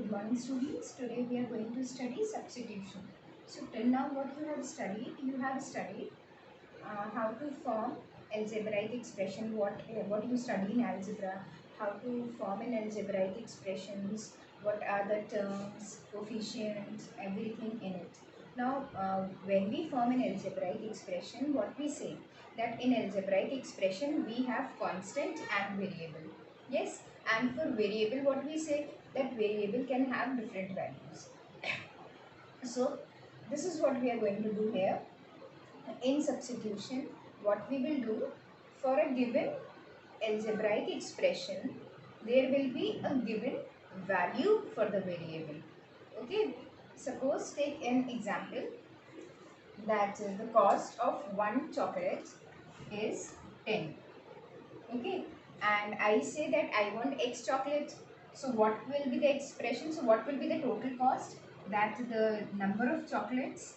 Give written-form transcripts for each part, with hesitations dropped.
Good morning students. Today we are going to study substitution. So till now what you have studied how to form algebraic expression, what you study in algebra, how to form an algebraic expressions, what are the terms, coefficients, everything in it. Now when we form an algebraic expression, what we say that in algebraic expression we have constant and variable. Yes, and for variable what we say that variable can have different values. So this is what we are going to do here. In substitution, what we will do, for a given algebraic expression, there will be a given value for the variable. Okay, suppose take an example that the cost of one chocolate is 10. Okay, and I say that I want X chocolate. So what will be the expression? So what will be the total cost? That the number of chocolates,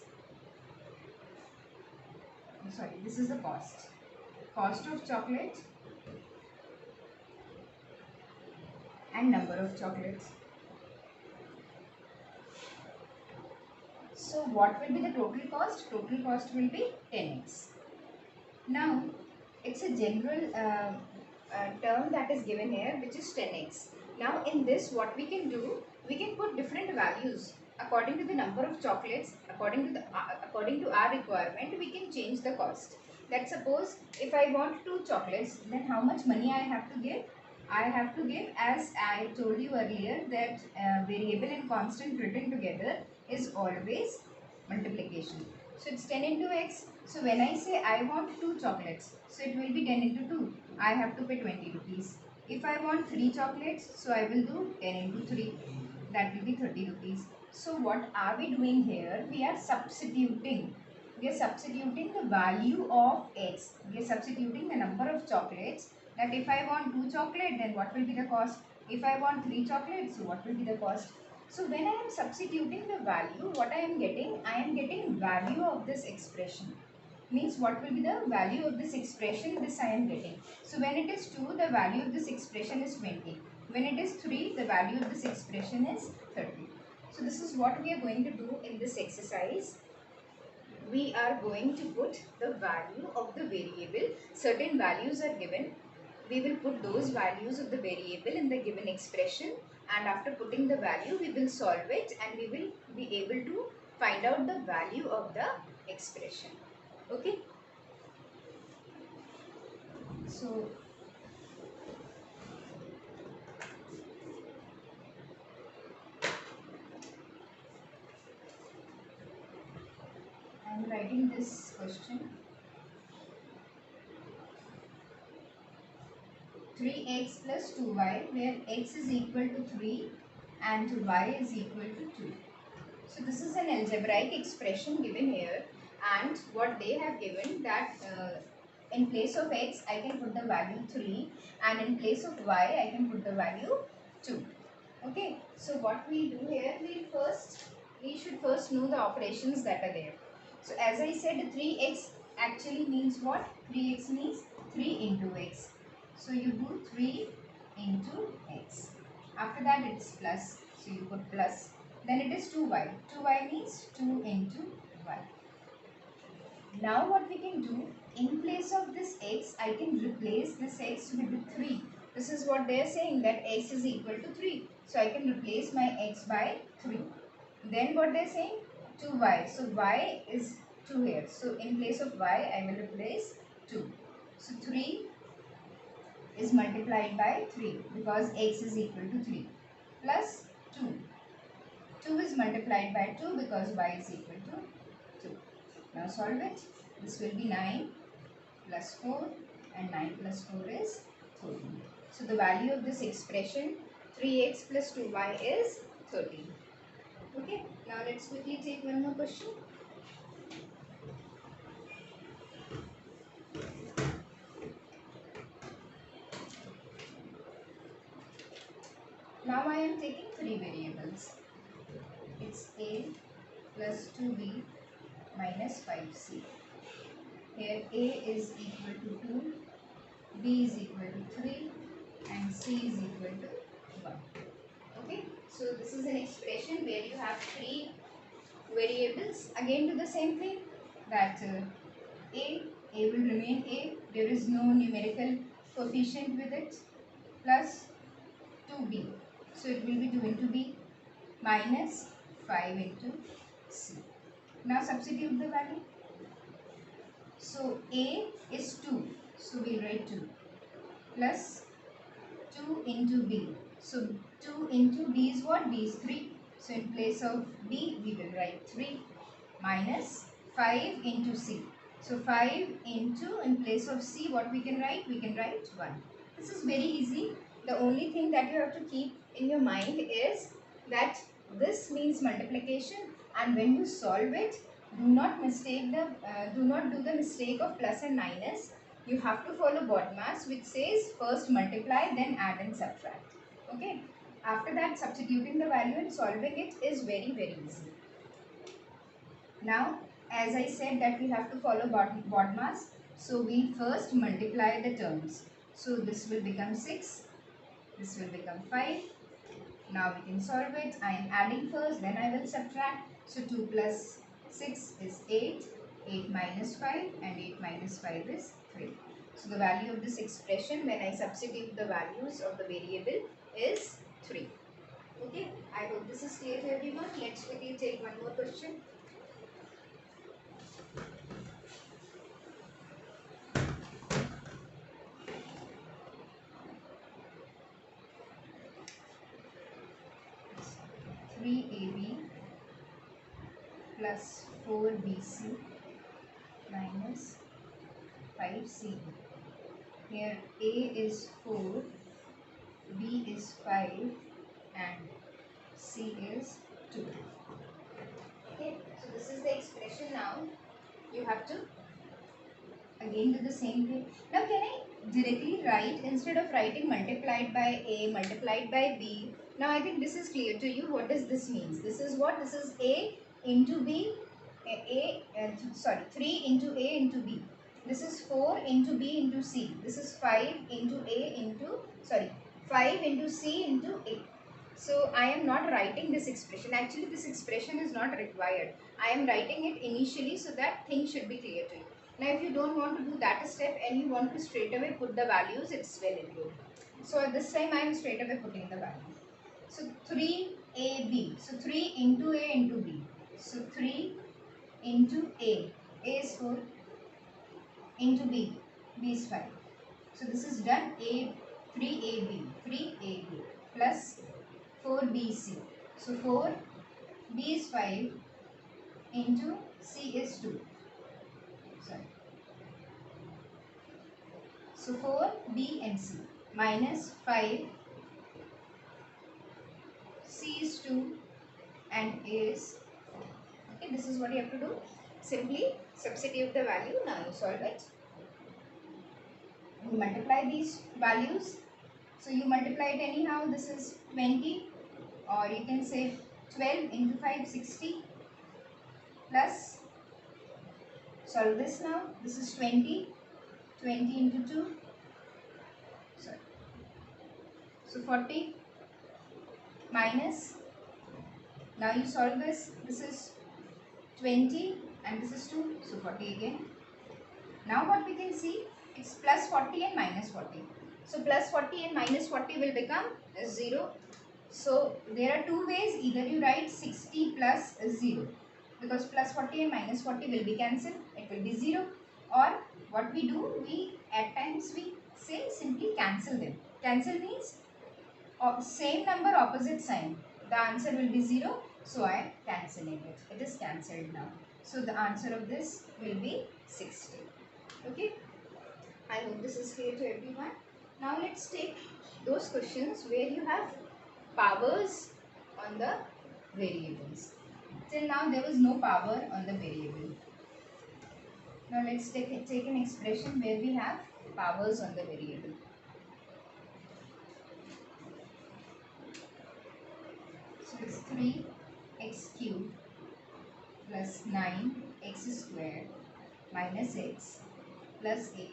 sorry, this is the cost of chocolate and number of chocolates. So what will be the total cost? Total cost will be 10x. Now it's a general term that is given here, which is 10x. Now in this what we can do, we can put different values according to the number of chocolates, according to our requirement. We can change the cost. That suppose if I want 2 chocolates, then how much money I have to give? I have to give, as I told you earlier, that variable and constant written together is always multiplication. So it's 10 into x. So when I say I want 2 chocolates, so it will be 10 into 2. I have to pay 20 rupees. If I want 3 chocolates, so I will do 10 into 3. That will be 30 rupees. So what are we doing here? We are substituting. We are substituting the value of x. We are substituting the number of chocolates. That if I want 2 chocolate, then what will be the cost? If I want 3 chocolates, so what will be the cost? So when I am substituting the value, what I am getting value of this expression. Means what will be the value of this expression? This I am getting. So when it is 2, the value of this expression is 20. When it is 3, the value of this expression is 30. So this is what we are going to do in this exercise. We are going to put the value of the variable. Certain values are given. We will put those values of the variable in the given expression, and after putting the value we will solve it and we will be able to find out the value of the expression. Okay, so I am writing this question. 3x plus 2y, where x is equal to 3 and y is equal to 2. So this is an algebraic expression given here, and what they have given that in place of x I can put the value 3 and in place of y I can put the value 2. Okay, so what we do here, we should first know the operations that are there. So as I said, 3x actually means what? 3x means 3 into x. So you do 3 into x. After that it's plus, so you put plus. Then it is 2y. 2y means 2 into y. Now what we can do, in place of this x, I can replace this x with the 3. This is what they are saying, that x is equal to 3. So I can replace my x by 3. Then what they are saying, 2y. So y is 2 here. So in place of y, I will replace 2. So 3 is multiplied by 3 because x is equal to 3 plus 2. 2 is multiplied by 2 because y is equal to 2. Now solve it. This will be 9 plus 4 and 9 plus 4 is 13. So the value of this expression 3x plus 2y is 13. Okay. Now let's quickly take one more question. Now I am taking 3 variables. It's a plus 2b minus 5c. Here a is equal to 2, b is equal to 3 and c is equal to 1. Okay, So this is an expression where you have three variables. Again do the same thing, that a will remain a, there is no numerical coefficient with it, plus 2b. So it will be 2 into b minus 5 into c. Now substitute the value. So a is 2, so we'll write 2 plus 2 into b. So 2 into b is what? B is 3. So in place of b, we will write 3 minus 5 into c. So 5 into, in place of c, what we can write? We can write 1. This is very easy. The only thing that you have to keep in your mind is that this means multiplication, and when you solve it, do not do the mistake of plus and minus. You have to follow BODMAS, which says first multiply, then add and subtract. Okay. After that, substituting the value and solving it is very easy. Now, as I said that we have to follow BODMAS, so we first multiply the terms. So this will become 6, this will become 5. Now we can solve it. I am adding first, then I will subtract. So 2 plus 6 is 8, 8 minus 5, and 8 minus 5 is 3. So the value of this expression, when I substitute the values of the variable, is 3. Okay, I hope this is clear to everyone. Let's quickly take one more question. AB plus 4BC minus 5CB. Here A is 4, B is 5, and C is 2. Okay, so this is the expression. Now you have to again do the same thing. Now can I directly write, instead of writing multiplied by A multiplied by B? Now I think this is clear to you. What does this mean? This is what? This is A into B, 3 into A into B. This is 4 into B into C. This is 5 into A into, 5 into C into A. So I am not writing this expression. Actually this expression is not required. I am writing it initially so that things should be clear to you. Now if you don't want to do that step and you want to straight away put the values, it's well and good. So at this time I am straight away putting the value. So 3AB. So 3 into A into B. So 3 into A. A is 4 into B. B is 5. So this is done. 3AB. 3AB plus 4BC. So 4, B is 5 into C is 2. So 4, B and C minus 5, C is 2 and A is 4. Okay, this is what you have to do. Simply substitute the value. Now you solve it. You multiply these values. So you multiply it anyhow. This is 20, or you can say 12 into 5, 60, plus, solve this now. This is 20, 20 into 2, so 40 minus, now you solve this. This is 20 and this is 2, so 40 again. Now what we can see, it's plus 40 and minus 40. So plus 40 and minus 40 will become 0. So there are two ways. Either you write 60 plus 0, because plus 40 and minus 40 will be cancelled. It will be 0. Or what we do, at times we say simply cancel them. Cancel means same number, opposite sign. The answer will be 0. So I am cancelling it. It is cancelled now. So the answer of this will be 60. Okay. I hope this is clear to everyone. Now let's take those questions where you have powers on the variables. Till now there was no power on the variable. Now let's take an expression where we have powers on the variable. So it's 3x cubed plus 9x squared minus x plus 8,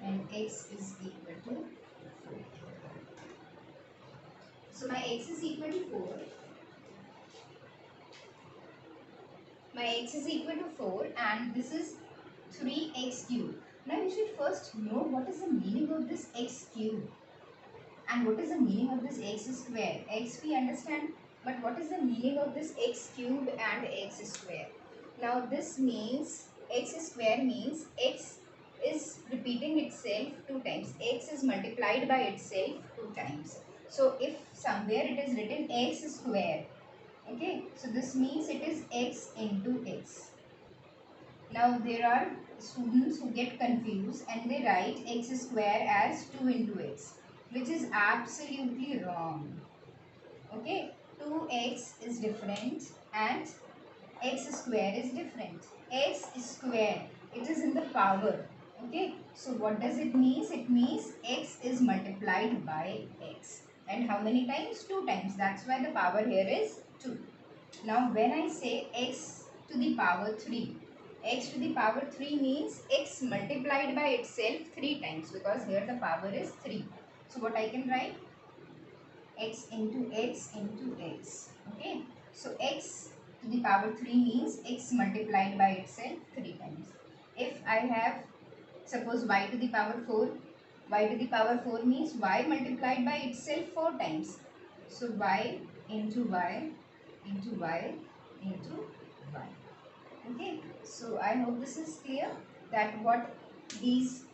and x is equal to 4. So my x is equal to 4. My x is equal to 4 and this is 3x cube. Now you should first know what is the meaning of this x cube and what is the meaning of this x square. X we understand, but what is the meaning of this x cube and x square? Now this means x square means x is repeating itself 2 times. X is multiplied by itself 2 times. So if somewhere it is written x square, okay, so this means it is x into x. Now there are students who get confused and they write x square as 2 into x, which is absolutely wrong. Okay, 2x is different and x square is different. X square, it is in the power. Okay, so what does it mean? It means x is multiplied by x. And how many times? 2 times. That's why the power here is 2. Now when I say x to the power 3, x to the power 3 means x multiplied by itself 3 times, because here the power is 3. So what I can write? X into x into x. Okay. So x to the power 3 means x multiplied by itself 3 times. If I have, suppose y to the power 4, y to the power 4 means y multiplied by itself 4 times. So y into y into y into y. Okay, so I hope this is clear that what these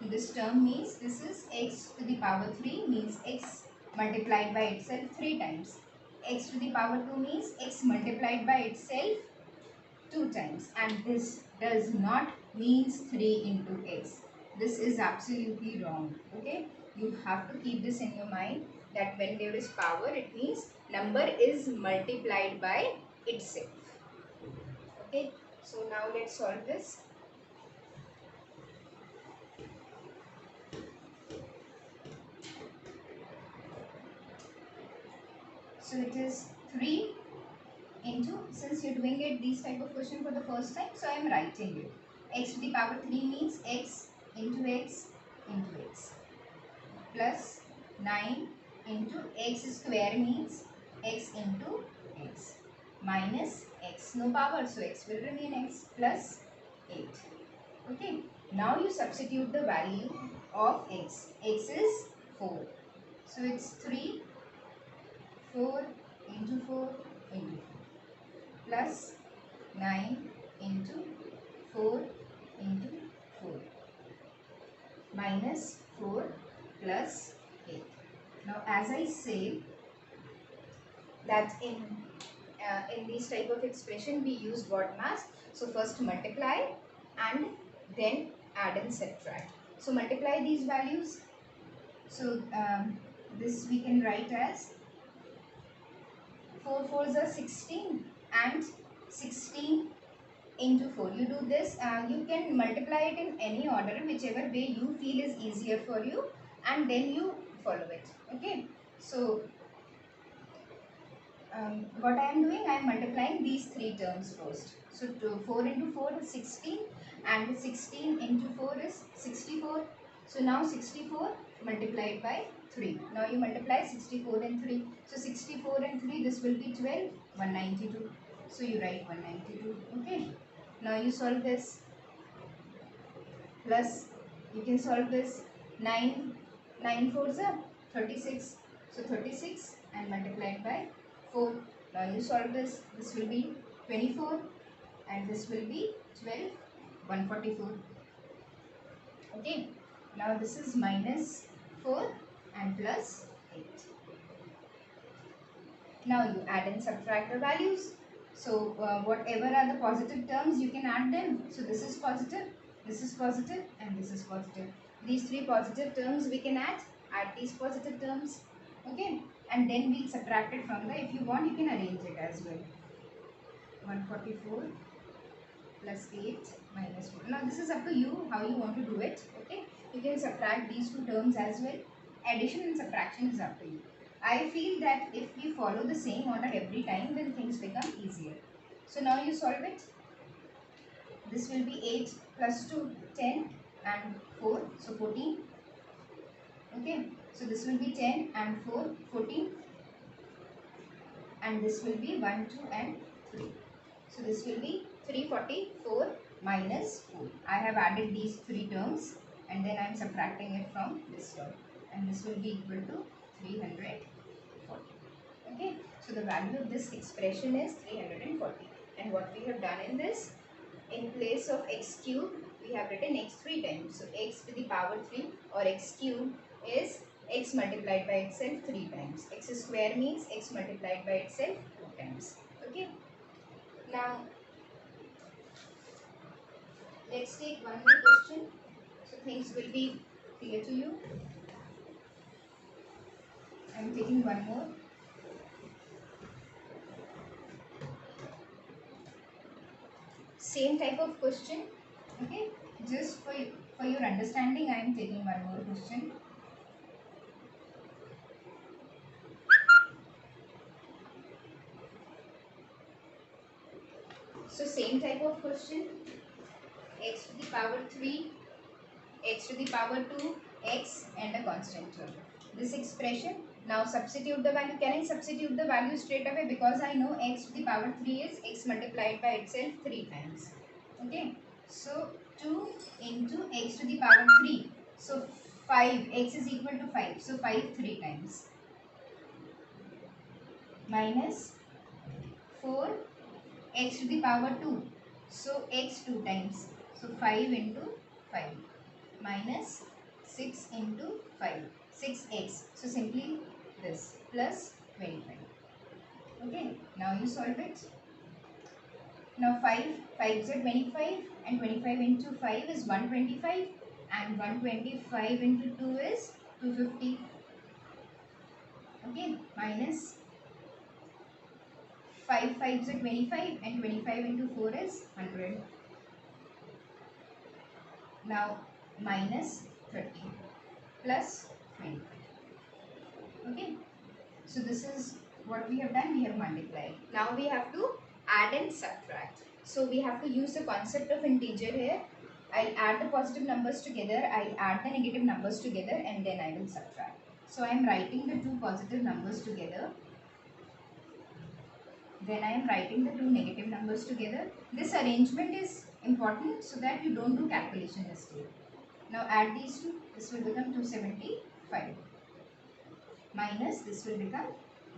this term means. This is x to the power 3 means x multiplied by itself 3 times. X to the power 2 means x multiplied by itself 2 times, and this does not means 3 into x. This is absolutely wrong. Okay, you have to keep this in your mind that when there is power, it means number is multiplied by itself. Okay, so now let's solve this. So it is 3 into, since you're doing it these type of question for the first time, so I am writing it. X to the power 3 means x into x into x, plus 9 into x square means x into x, minus x, no power, so x will remain x, plus 8. Okay, now you substitute the value of x. X is 4, so it's 3, 4 into 4 into 4, plus 9 into 4 into 4, minus 4 plus 8. Now as I say that in this type of expression we use BODMAS. So first multiply and then add and subtract. So multiply these values. So this we can write as 4 4s are 16 and 16 into 4. You do this, you can multiply it in any order, whichever way you feel is easier for you, and then you follow it. Okay, so what I am doing, I am multiplying these 3 terms first. So 4 into 4 is 16 and 16 into 4 is 64. So now 64 multiplied by 3. Now you multiply 64 and 3. So 64 and 3, this will be 12, 192. So you write 192. Okay. Now you solve this. Plus you can solve this. 9 4s are 36. So 36 and multiplied by 4. Now you solve this. This will be 24 and this will be 12, 144. Okay. Now this is minus 4 and plus 8. Now you add and subtract the values. So whatever are the positive terms, you can add them. So this is positive, and this is positive. These 3 positive terms we can add these positive terms. Okay, and then we'll subtract it from the, if you want you can arrange it as well. 144 plus 8 minus 4. Now this is up to you how you want to do it. Okay, you can subtract these 2 terms as well. Addition and subtraction is up to you. I feel that if we follow the same order every time, then things become easier. So now you solve it. This will be 8 plus 2, 10 and 4, so 14. Okay, So this will be 10 and 4, 14, and this will be 1, 2 and 3. So this will be 344 minus 4. I have added these three terms and then I am subtracting it from this term, and this will be equal to 340. Okay, so the value of this expression is 340. And what we have done in this, in place of x cube, we have written x 3 times. So x to the power 3 or x cube is x multiplied by itself 3 times. X square means x multiplied by itself 2 times. Okay. Now, let's take one more question, so things will be clear to you. I am taking one more. Same type of question. Okay, just for your understanding, I am taking one more question. So same type of question, x to the power 3, x to the power 2, x and a constant term. This expression, now substitute the value. Can I substitute the value straight away? Because I know x to the power 3 is x multiplied by itself 3 times. Okay, so 2 into x to the power 3. So 5, x is equal to 5. So 5 3 times. Minus 4 x to the power 2. So x 2 times. So 5 into 5. Minus 6 into 5. 6x. So simply this plus 25. Okay. Now you solve it. Now 5 are 25 and 25 into 5 is 125 and 125 into 2 is 250. Okay. Minus 5 5s are 25 and 25 into 4 is 100. Now minus 30 plus 25. Okay. So this is what we have done. We have multiplied. Now we have to add and subtract. So we have to use the concept of integer here. I'll add the positive numbers together. I'll add the negative numbers together and then I will subtract. So I am writing the two positive numbers together. Then I am writing the two negative numbers together. This arrangement is important so that you don't do calculation mistake. Now add these two. This will become 275. Minus this will become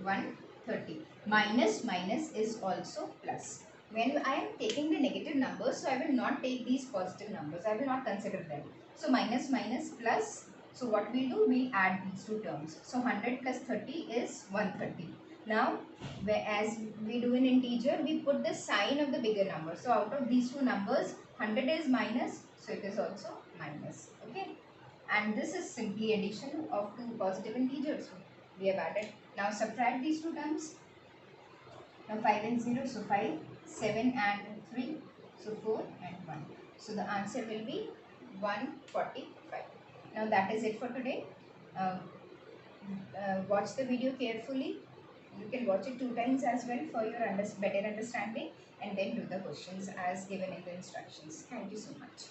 130. Minus minus is also plus. When I am taking the negative numbers, so I will not take these positive numbers. I will not consider them. So minus minus plus. So what we do? We add these two terms. So 100 plus 30 is 130. Now, as we do in integer, we put the sign of the bigger number. So out of these two numbers, 100 is minus, so it is also minus. Okay. And this is simply addition of two positive integers. We have added. Now subtract these two terms. Now 5 and 0, so 5, 7 and 3, so 4 and 1. So the answer will be 145. Now that is it for today. Watch the video carefully. You can watch it 2 times as well for your better understanding, and then do the questions as given in the instructions. Thank you so much.